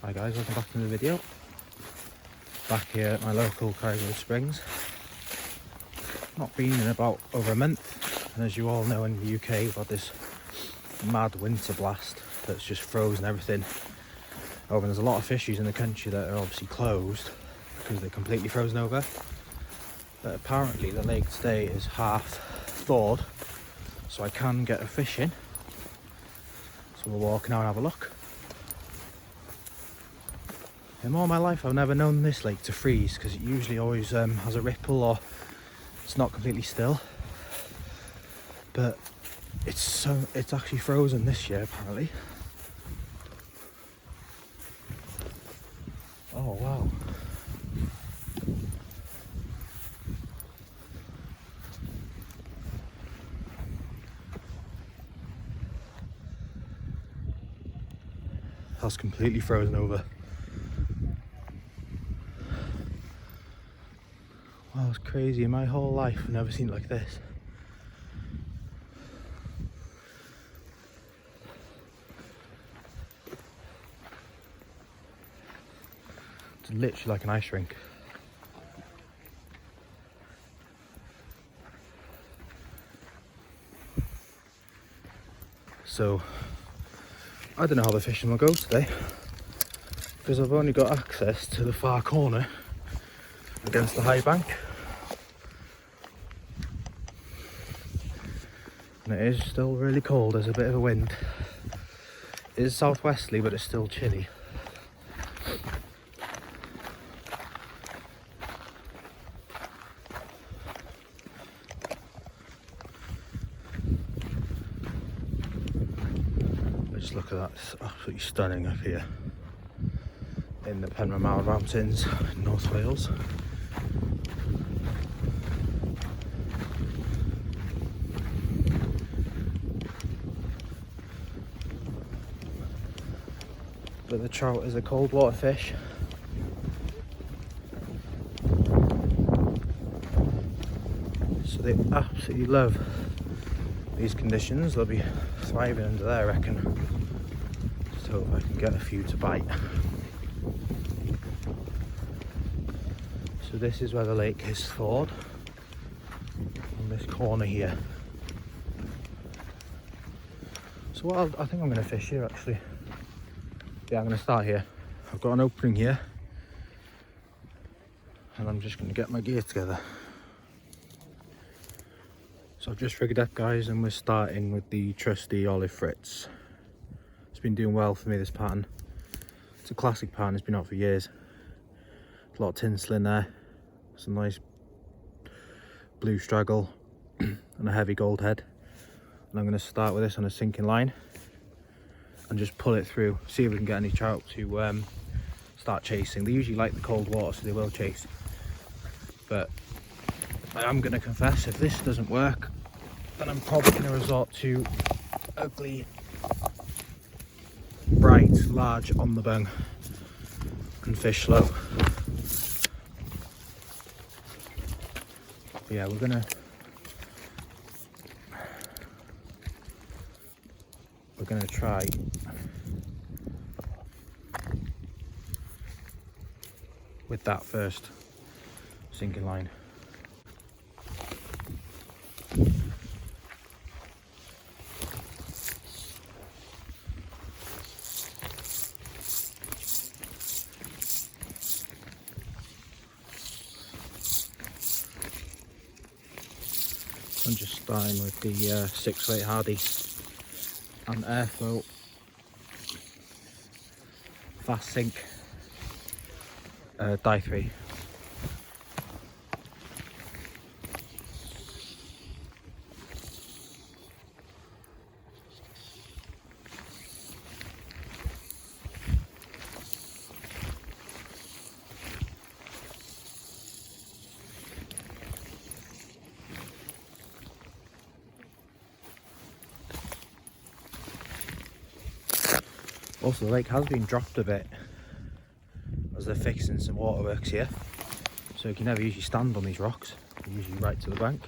Hi guys, welcome back to the video. Back here at my local Crowley Springs. Not been in about over a month, and as you all know, in the UK we've had this mad winter blast that's just frozen everything over, and there's a lot of fisheries in the country that are obviously closed because they're completely frozen over. But apparently the lake today is half thawed, so I can get a fish in. So we'll walk now and have a look. In all my life I've never known this lake to freeze, because it usually always has a ripple or it's not completely still. But it's actually frozen this year apparently. Oh wow. That's completely frozen over. Wow, it's crazy. In my whole life I've never seen it like this. It's literally like an ice rink. So I don't know how the fishing will go today, because I've only got access to the far corner against the high bank, and it is still really cold. There's a bit of a wind. It is southwesterly, but it's still chilly. Just look at that, it's absolutely stunning up here in the Penrhyn Mountains in North Wales. But the trout is a cold water fish. So they absolutely love these conditions. They'll be thriving under there, I reckon. So if I can get a few to bite. So this is where the lake is thawed, on this corner here. So what I think I'm going to fish here actually. Yeah, I'm going to start here. I've got an opening here, and I'm just going to get my gear together. So I've just rigged up guys, and we're starting with the trusty olive fritz. It's been doing well for me, this pattern. It's a classic pattern, it's been out for years. There's a lot of tinsel in there, some nice blue straggle and a heavy gold head. And I'm going to start with this on a sinking line and just pull it through, see if we can get any trout to start chasing. They usually like the cold water, so they will chase. But I am going to confess, if this doesn't work, then I'm probably going to resort to ugly, bright, large on the bung and fish slow. But yeah, we're gonna try with that first sinking line. I'm just starting with the 6-weight Hardy and airflow fast sink die 3. Also, the lake has been dropped a bit as they're fixing some waterworks here, so you can never usually stand on these rocks. They're usually right to the bank.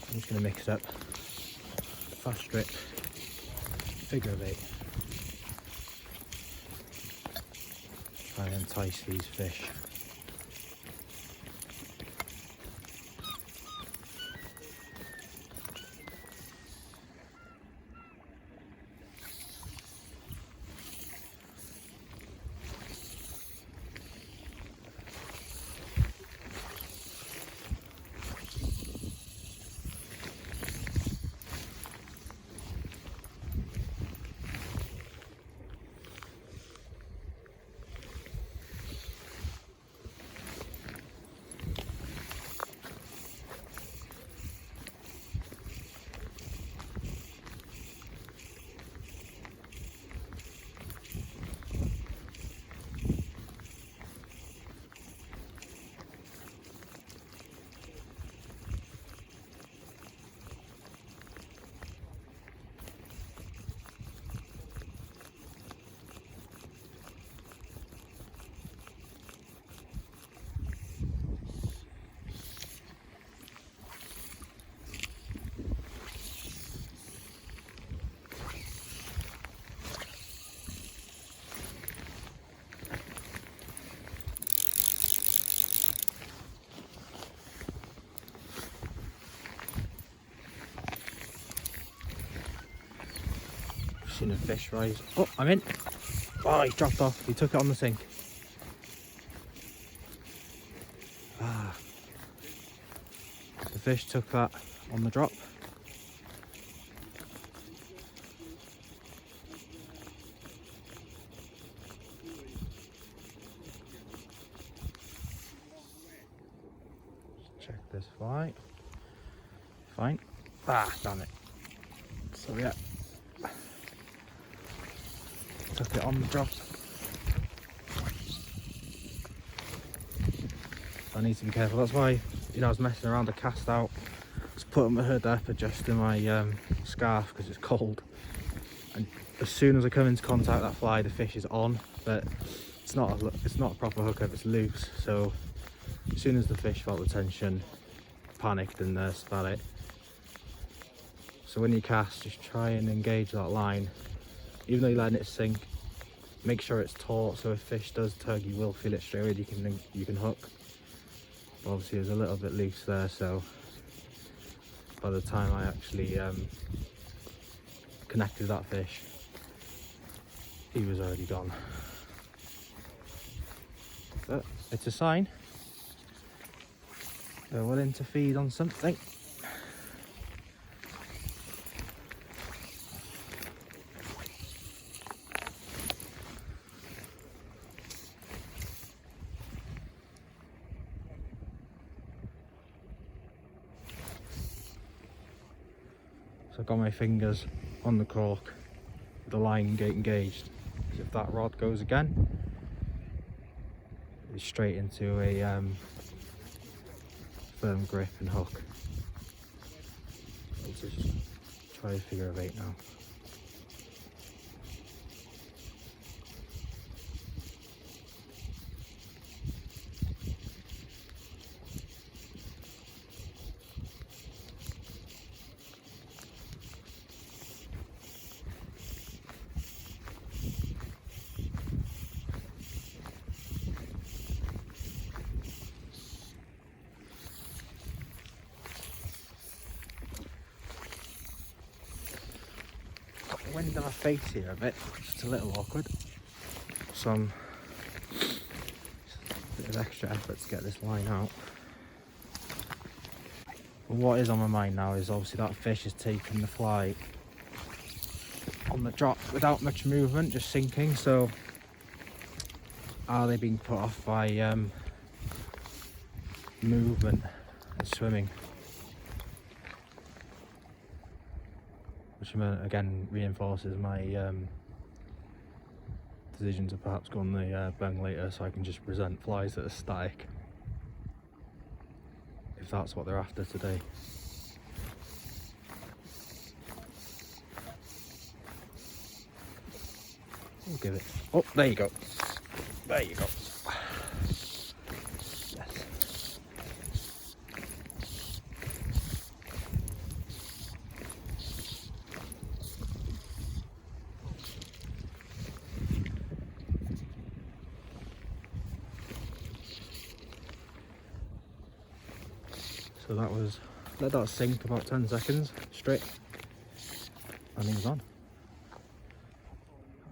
I'm just going to mix it up. Fast strip, figure of 8. Try and entice these fish. Seen a fish rise. Oh, I'm in. Oh, he dropped off. He took it on the sink. Ah, the fish took that on the drop. Check this fly. Fine. Ah, damn it. So yeah, took it on the drop. I need to be careful. That's why, you know, I was messing around to cast out. Just putting my hood up, adjusting my scarf because it's cold. And as soon as I come into contact with that fly, the fish is on, but it's not a proper hookup. It's loose. So as soon as the fish felt the tension, panicked and spat it. So when you cast, just try and engage that line. Even though you're letting it sink, make sure it's taut, so if fish does tug, you will feel it straight away. You can hook. But obviously, there's a little bit loose there, so by the time I actually connected that fish, he was already gone. But it's a sign they're willing to feed on something. So I've got my fingers on the cork, the line engaged. If that rod goes again, it's straight into a firm grip and hook. I'll just try a figure of 8 now. Wind in my face here a bit, just a little awkward. Some bit of extra effort to get this line out. But what is on my mind now is obviously that fish has taken the fly on the drop without much movement, just sinking. So are they being put off by movement and swimming? Which again reinforces my decision to perhaps go on the bung later, so I can just present flies that are static, if that's what they're after today. We'll give it. Oh, there you go. There you go. So that was, let that sink about 10 seconds straight, and he's on.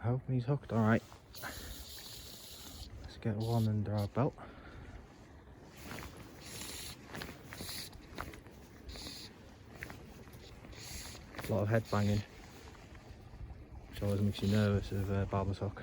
I hope he's hooked. All right, let's get one under our belt. A lot of head banging, which always makes you nervous of a barber's hook.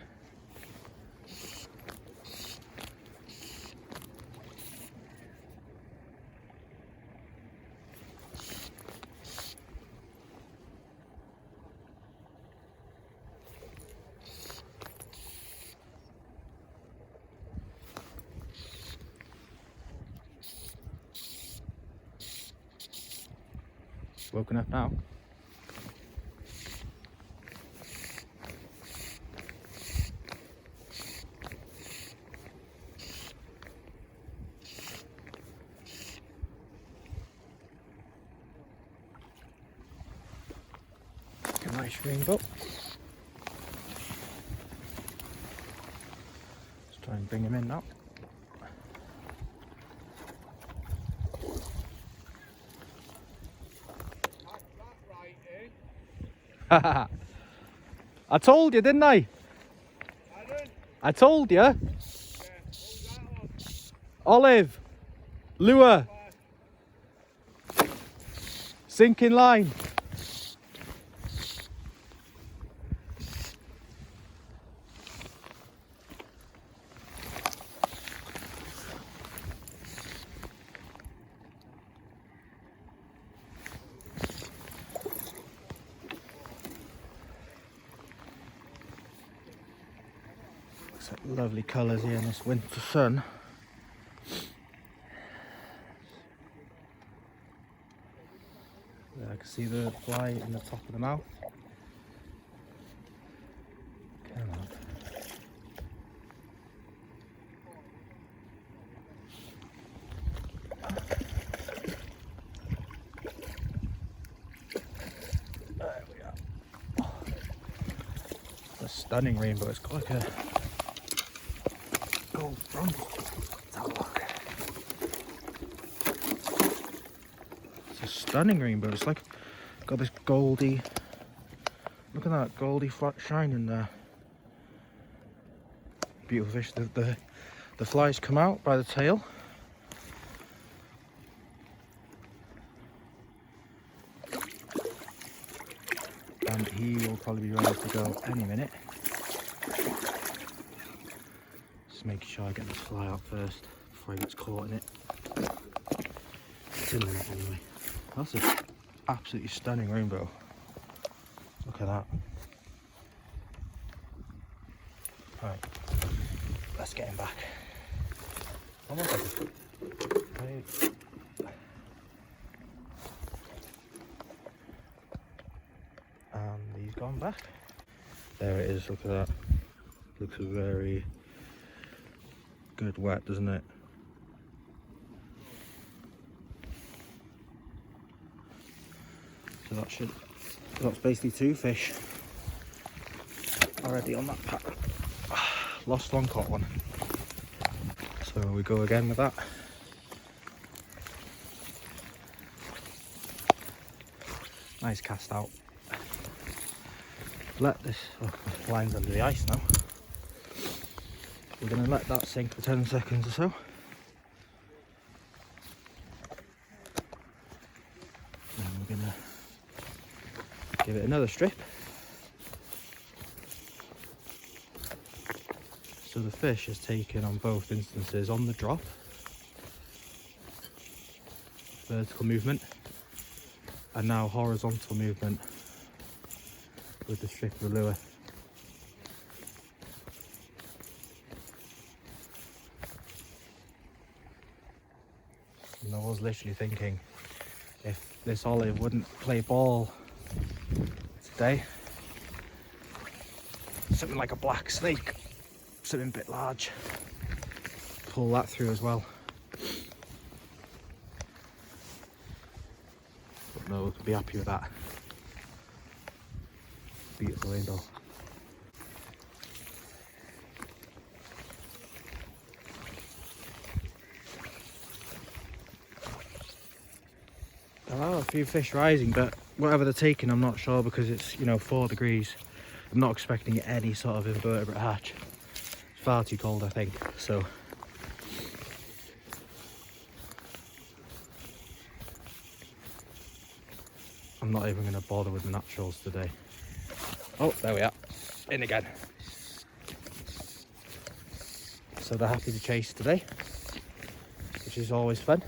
Woken up now. A nice rainbow. Let's try and bring him in now. I told you, didn't I? I told you. Olive, lure, sinking line. Lovely colours here in this winter sun. There, I can see the fly in the top of the mouth. Come on. There we are. It's a stunning rainbow. It's got like a gold front. Let's have a look. It's a stunning rainbow. It's like got this goldy, look at that goldy flat shine in there. Beautiful fish. The flies come out by the tail. And he will probably be ready to go any minute. Just making sure I get the fly out first before he gets caught in it. It's in the net anyway. That's an absolutely stunning rainbow. Look at that. Right, let's get him back. One more second. Right. And he's gone back. There it is, look at that. Looks very good wet, doesn't it? So that's basically 2 fish already on that pattern. Lost one, caught one. So we go again with that. Nice cast out. Let this, the line's under the ice now. We're going to let that sink for 10 seconds or so. And we're going to give it another strip. So the fish is taken on both instances on the drop, vertical movement, and now horizontal movement with the strip of the lure. And I was literally thinking, if this olive wouldn't play ball today, something like a black snake, something a bit large, pull that through as well. But no, we can be happy with that. Beautiful rainbow. Well, a few fish rising, but whatever they're taking, I'm not sure, because it's, you know, 4 degrees. I'm not expecting any sort of invertebrate hatch. It's far too cold, I think. So I'm not even going to bother with the naturals today. Oh, there we are. In again. So they're happy to chase today, which is always fun.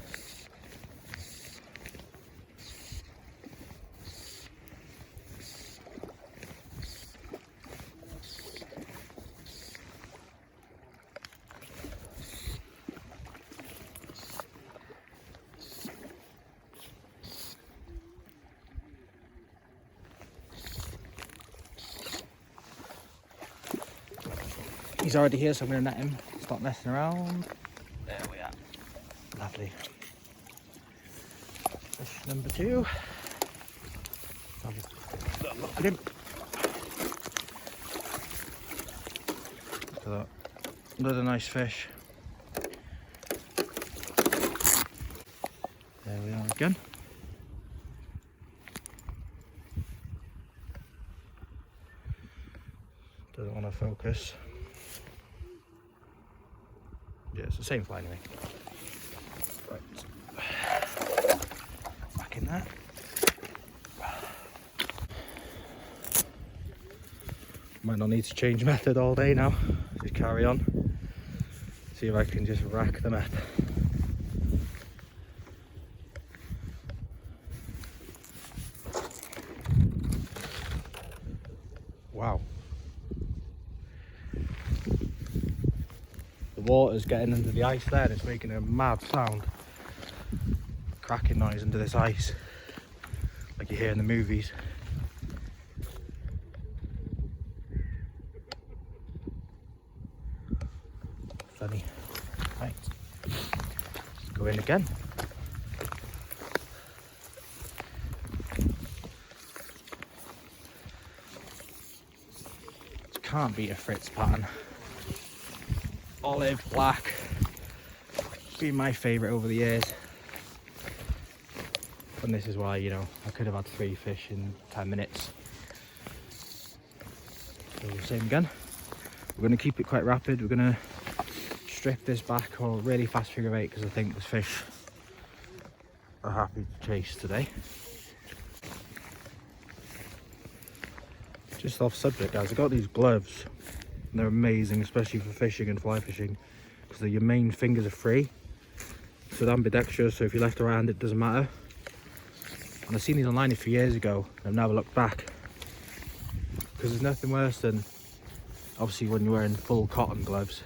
He's already here, so I'm going to net him. Stop messing around. There we are. Lovely. Fish number 2. Have a little look at him. Look at that. Another nice fish. There we are again. Doesn't want to focus. Yeah, it's the same fly anyway. Right. Back in there. Might not need to change method all day now. Just carry on. See if I can just rack them up. Wow. The water's getting into the ice there and it's making a mad sound. Cracking noise under this ice, like you hear in the movies. Funny. Right. Let's go in again. Can't beat a Fritz pattern. Olive, black, been my favourite over the years. And this is why, you know, I could have had 3 fish in 10 minutes. So same again. We're going to keep it quite rapid. We're going to strip this back or really fast figure 8 because I think the fish are happy to chase today. Just off subject, guys, I got these gloves. And they're amazing, especially for fishing and fly fishing, because your main fingers are free. So they're ambidextrous, so if you're left or right hand, it doesn't matter. And I've seen these online a few years ago, and I've never looked back. Because there's nothing worse than, obviously when you're wearing full cotton gloves,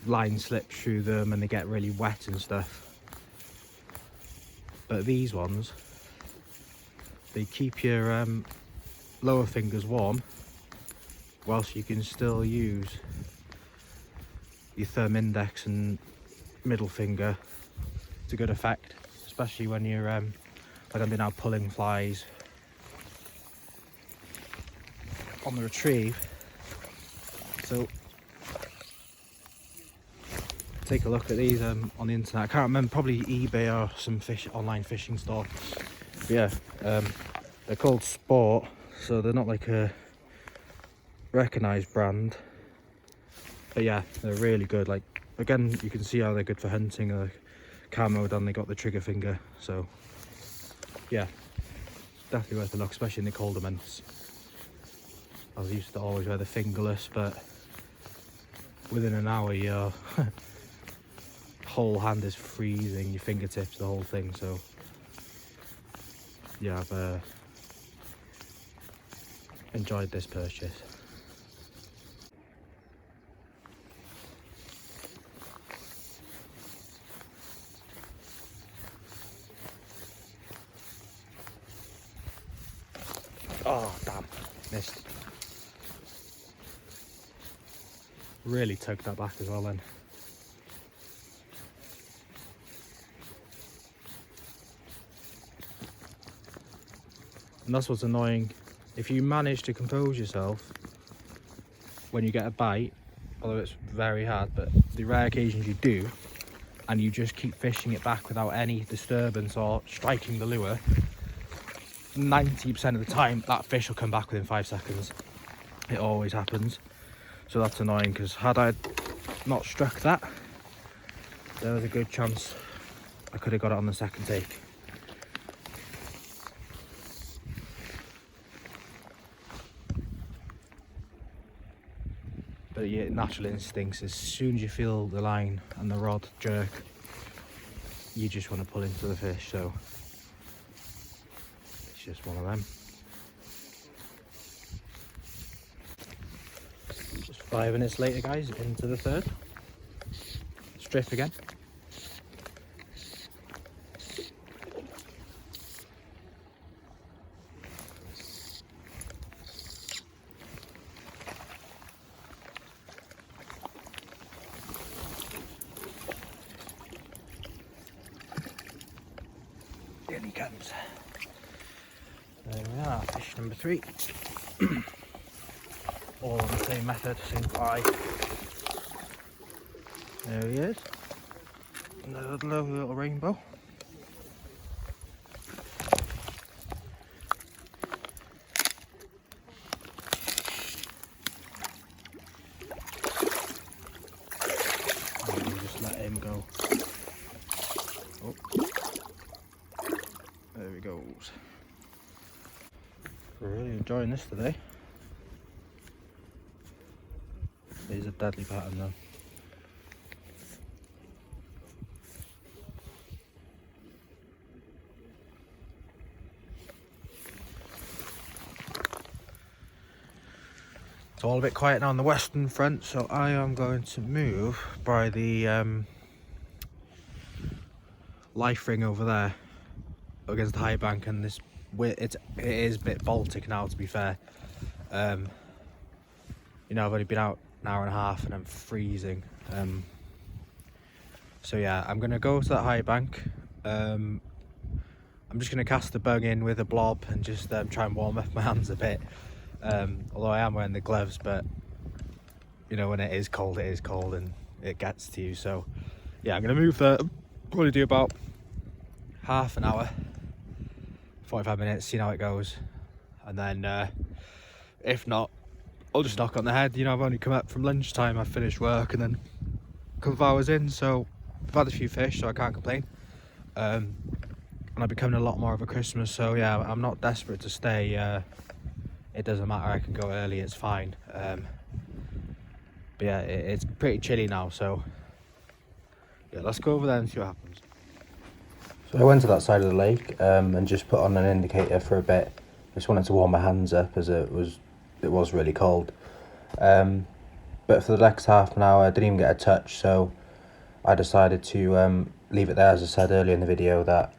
line slips through them and they get really wet and stuff. But these ones, they keep your lower fingers warm, whilst you can still use your thumb, index and middle finger to good effect, especially when you're like I've been out pulling flies on the retrieve. So take a look at these on the internet. I can't remember, probably eBay or some online fishing store. But yeah, they're called Sport, so they're not like a recognised brand, but yeah, they're really good. Like, again, you can see how they're good for hunting. Camoed on, they got the trigger finger, so yeah, definitely worth a look, especially in the colder months. I was used to always wear the fingerless, but within an hour your whole hand is freezing, your fingertips, the whole thing. So yeah, I've enjoyed this purchase. Oh damn, missed. Really tugged that back as well then. And that's what's annoying. If you manage to compose yourself when you get a bite, although it's very hard, but the rare occasions you do, and you just keep fishing it back without any disturbance or striking the lure, 90% of the time that fish will come back within 5 seconds. It always happens. So that's annoying, because had I not struck that, there was a good chance I could have got it on the second take. But your natural instincts, as soon as you feel the line and the rod jerk, you just want to pull into the fish. So it's just one of them. Just 5 minutes later, guys, into the third. Strip again. In he comes. There we are, fish number 3. All on the same method, same fly. There he is. Another lovely little rainbow. And we'll just let him go. Oh. There he goes. Really enjoying this today. It is a deadly pattern though. It's all a bit quiet now on the western front, so I am going to move by the life ring over there against the high bank, and this it is a bit Baltic now, to be fair. You know, I've only been out an hour and a half and I'm freezing. So yeah, I'm gonna go to that high bank. I'm just gonna cast the bug in with a blob and just try and warm up my hands a bit. Although I am wearing the gloves, but you know, when it is cold and it gets to you. So yeah, I'm gonna move there. Probably do about half an hour, 45 minutes, see how it goes, and then if not, I'll just knock on the head. You know, I've only come up from lunchtime, I've finished work and then a couple of hours in, so I've had a few fish, so I can't complain. And I've become a lot more of a Christmas, so yeah, I'm not desperate to stay. It doesn't matter, I can go early, it's fine. But yeah, it's pretty chilly now, so yeah, let's go over there and see what happens. So I went to that side of the lake and just put on an indicator for a bit. Just wanted to warm my hands up, as it was really cold. But for the next half an hour I didn't even get a touch, so I decided to leave it there. As I said earlier in the video, that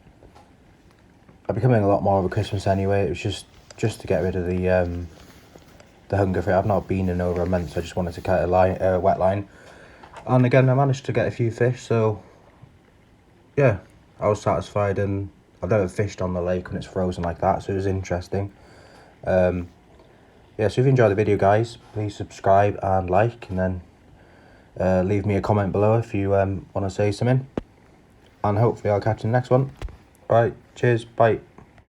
I'm becoming a lot more of a Christmas anyway. It was just to get rid of the hunger for it. I've not been in over a month, so I just wanted to cut a wet line. And again, I managed to get a few fish, so yeah, I was satisfied. And I've never fished on the lake when it's frozen like that, so it was interesting. Yeah, so if you enjoyed the video, guys, please subscribe and like, and then leave me a comment below if you want to say something. And hopefully I'll catch you in the next one. Alright, cheers, bye.